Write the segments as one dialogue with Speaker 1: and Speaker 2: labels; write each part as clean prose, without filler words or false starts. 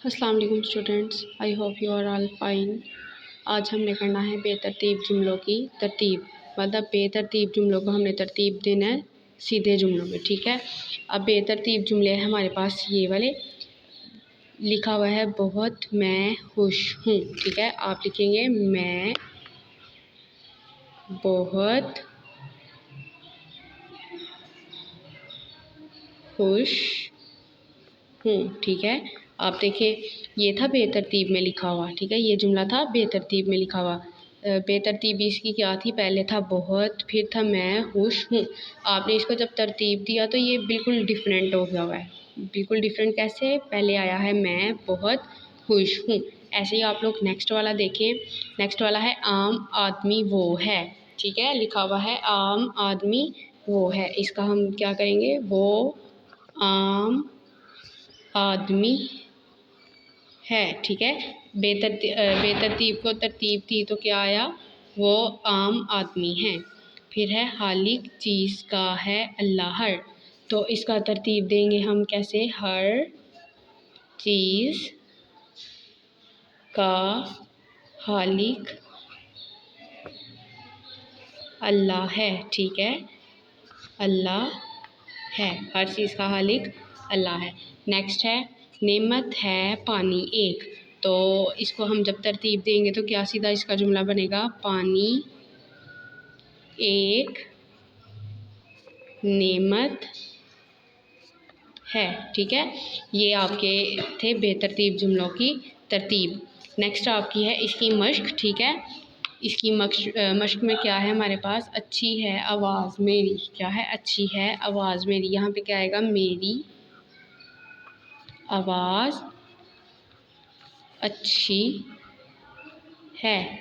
Speaker 1: अस्सलाम वालेकुम students, I hope you are all fine. आज हमने करना है बेतरतीब जुमलों की तरतीब, मतलब बेतरतीब जुमलों को हमने तरतीब देना है सीधे जुमलों में। ठीक है, अब बेतरतीब जुमले हैं हमारे पास ये वाले। लिखा हुआ है बहुत मैं खुश हूँ। ठीक है, आप लिखेंगे मैं बहुत खुश हूँ। ठीक है, आप देखिए ये था बेतरतीब में लिखा हुआ। ठीक है, ये जुमला था बेतरतीब में लिखा हुआ। बेतरतीब इसकी क्या थी, पहले था बहुत, फिर था मैं खुश हूँ। आपने इसको जब तरतीब दिया तो ये बिल्कुल डिफरेंट हो गया हुआ है। बिल्कुल डिफरेंट कैसे, पहले आया है मैं बहुत खुश हूँ। ऐसे ही आप लोग नेक्स्ट वाला देखें। नेक्स्ट वाला है आम आदमी वो है। ठीक है, लिखा हुआ है आम आदमी वो है। इसका हम क्या करेंगे, वो आम आदमी है। ठीक है, बेतरतीब को तरतीब थी तो क्या आया, वो आम आदमी है। फिर है खालिक चीज़ का है अल्लाह हर। तो इसका तरतीब देंगे हम कैसे, हर चीज़ का खालिक अल्लाह है। ठीक है, अल्लाह है, हर चीज़ का खालिक अल्लाह है। नेक्स्ट है नेमत है पानी एक। तो इसको हम जब तरतीब देंगे तो क्या सीधा इसका जुमला बनेगा, पानी एक नेमत है। ठीक है, ये आपके थे बेतरतीब जुमलों की तरतीब। नेक्स्ट आपकी है इसकी मश्क। ठीक है, इसकी मश्क में क्या है हमारे पास, अच्छी है आवाज़ मेरी। क्या है, अच्छी है आवाज़ मेरी। यहाँ पे क्या आएगा, मेरी आवाज़ अच्छी है।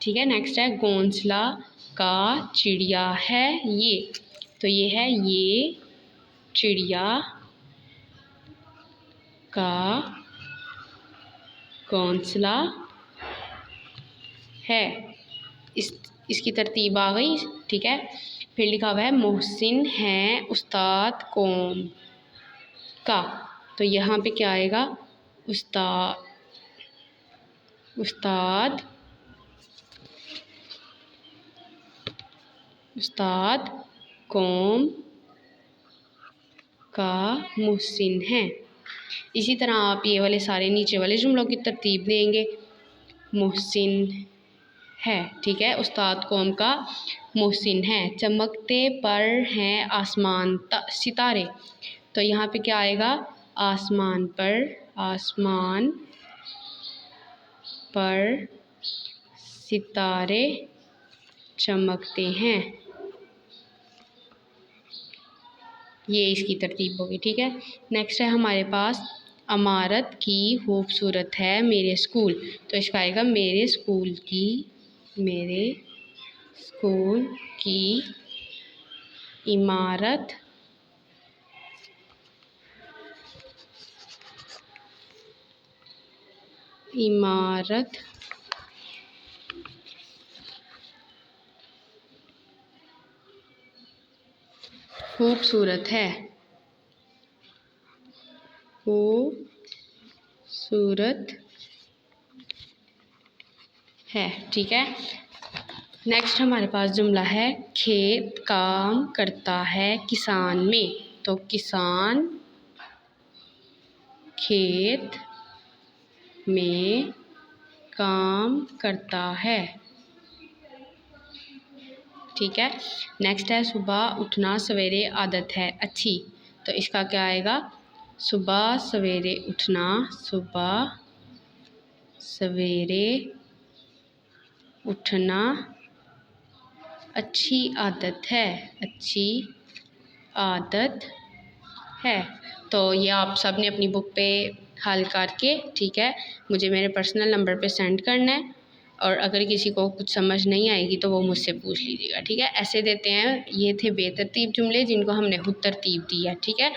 Speaker 1: ठीक है, नेक्स्ट है घोंसला का चिड़िया है ये। तो ये है ये चिड़िया का घोंसला है। इसकी तरतीब आ गई। ठीक है, फिर लिखा हुआ है मोहसिन है उस्ताद कौम का। तो यहाँ पे क्या आएगा, उस्ताद उस्ताद उस्ताद कौम का मोहसिन है। इसी तरह आप ये वाले सारे नीचे वाले जुमलों की तरतीब देंगे। मोहसिन है। ठीक है, उस्ताद कौम का मोहसिन है। चमकते पर हैं आसमान सितारे। तो यहाँ पे क्या आएगा, आसमान पर सितारे चमकते हैं। ये इसकी तरतीब होगी। ठीक है, नेक्स्ट है हमारे पास इमारत की खूबसूरत है मेरे स्कूल। तो इसका आएगा मेरे स्कूल की इमारत खूबसूरत है। ठीक है, नेक्स्ट हमारे पास जुमला है खेत काम करता है किसान में। तो किसान खेत में काम करता है। ठीक है, नेक्स्ट है सुबह उठना सवेरे आदत है अच्छी। तो इसका क्या आएगा, सुबह सवेरे उठना अच्छी आदत है। तो ये आप सब ने अपनी बुक पे हल करके, ठीक है, मुझे मेरे पर्सनल नंबर पे सेंड करना है। और अगर किसी को कुछ समझ नहीं आएगी तो वो मुझसे पूछ लीजिएगा। ठीक है, ऐसे देते हैं। ये थे बेतरतीब जुमले जिनको हमने खुद तरतीब दी है। ठीक है,